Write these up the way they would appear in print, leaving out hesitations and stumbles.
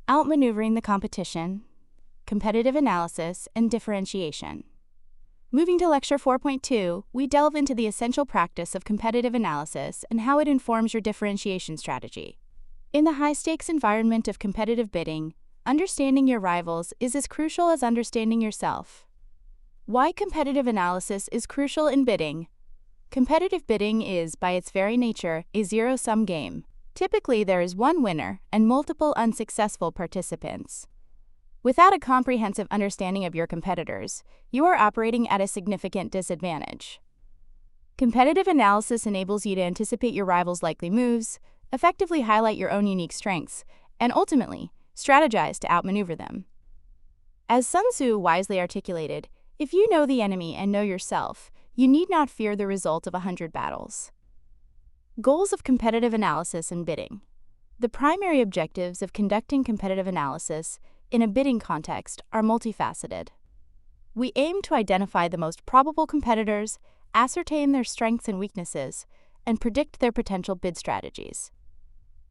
outmaneuvering the competition, competitive analysis, and differentiation. Moving to Lecture 4.2, we delve into the essential practice of competitive analysis and how it informs your differentiation strategy. In the high-stakes environment of competitive bidding, understanding your rivals is as crucial as understanding yourself. Why competitive analysis is crucial in bidding? Competitive bidding is, by its very nature, a zero-sum game. Typically, there is one winner and multiple unsuccessful participants. Without a comprehensive understanding of your competitors, you are operating at a significant disadvantage. Competitive analysis enables you to anticipate your rivals' likely moves, effectively highlight your own unique strengths, and ultimately, strategize to outmaneuver them. As Sun Tzu wisely articulated, if you know the enemy and know yourself, you need not fear the result of 100 battles. Goals of competitive analysis and bidding. The primary objectives of conducting competitive analysis in a bidding context are multifaceted. We aim to identify the most probable competitors, ascertain their strengths and weaknesses, and predict their potential bid strategies.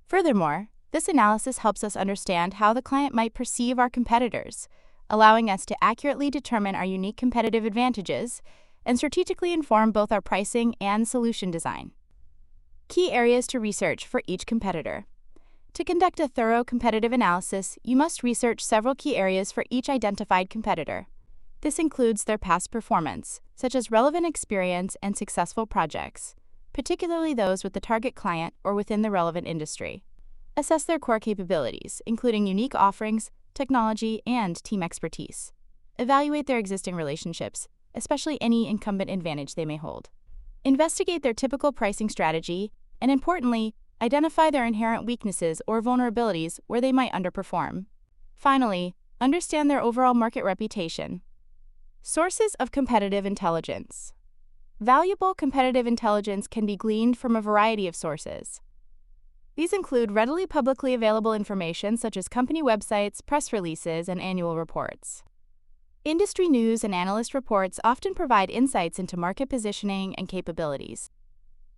Furthermore, this analysis helps us understand how the client might perceive our competitors, allowing us to accurately determine our unique competitive advantages and strategically inform both our pricing and solution design. Key areas to research for each competitor. To conduct a thorough competitive analysis, you must research several key areas for each identified competitor. This includes their past performance, such as relevant experience and successful projects, particularly those with the target client or within the relevant industry. Assess their core capabilities, including unique offerings, technology, and team expertise. Evaluate their existing relationships, especially any incumbent advantage they may hold. Investigate their typical pricing strategy, and importantly, identify their inherent weaknesses or vulnerabilities where they might underperform. Finally, understand their overall market reputation. Sources of competitive intelligence. Valuable competitive intelligence can be gleaned from a variety of sources. These include readily publicly available information such as company websites, press releases, and annual reports. Industry news and analyst reports often provide insights into market positioning and capabilities.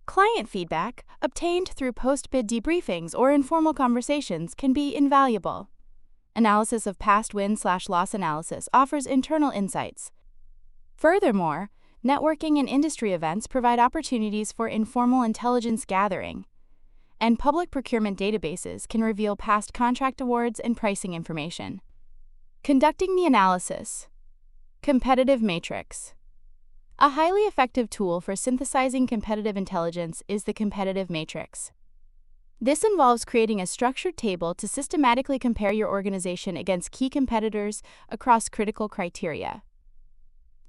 Client feedback, obtained through post-bid debriefings or informal conversations, can be invaluable. Analysis of past win/loss analysis offers internal insights. Furthermore, networking and industry events provide opportunities for informal intelligence gathering, and public procurement databases can reveal past contract awards and pricing information. Conducting the analysis. Competitive matrix. A highly effective tool for synthesizing competitive intelligence is the competitive matrix. This involves creating a structured table to systematically compare your organization against key competitors across critical criteria.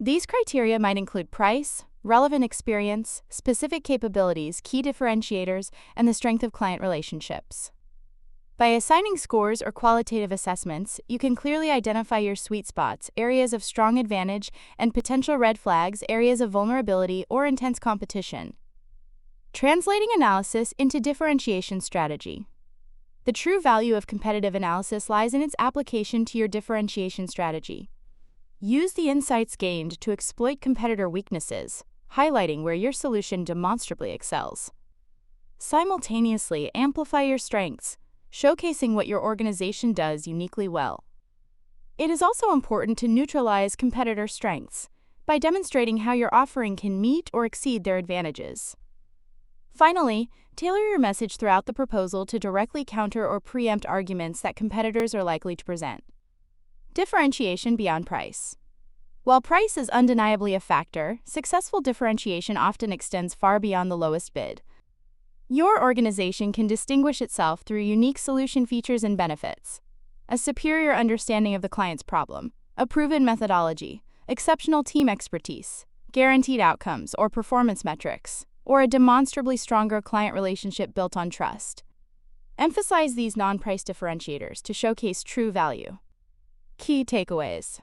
These criteria might include price, relevant experience, specific capabilities, key differentiators, and the strength of client relationships. By assigning scores or qualitative assessments, you can clearly identify your sweet spots, areas of strong advantage, and potential red flags, areas of vulnerability or intense competition. Translating analysis into differentiation strategy. The true value of competitive analysis lies in its application to your differentiation strategy. Use the insights gained to exploit competitor weaknesses, highlighting where your solution demonstrably excels. Simultaneously amplify your strengths, showcasing what your organization does uniquely well. It is also important to neutralize competitor strengths by demonstrating how your offering can meet or exceed their advantages. Finally, tailor your message throughout the proposal to directly counter or preempt arguments that competitors are likely to present. Differentiation beyond price. While price is undeniably a factor, successful differentiation often extends far beyond the lowest bid. Your organization can distinguish itself through unique solution features and benefits, a superior understanding of the client's problem, a proven methodology, exceptional team expertise, guaranteed outcomes or performance metrics, or a demonstrably stronger client relationship built on trust. Emphasize these non-price differentiators to showcase true value. Key takeaways.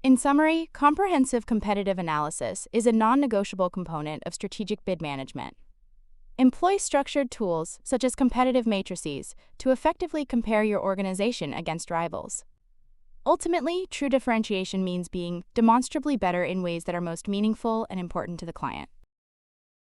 In summary, comprehensive competitive analysis is a non-negotiable component of strategic bid management. Employ structured tools, such as competitive matrices, to effectively compare your organization against rivals. Ultimately, true differentiation means being demonstrably better in ways that are most meaningful and important to the client.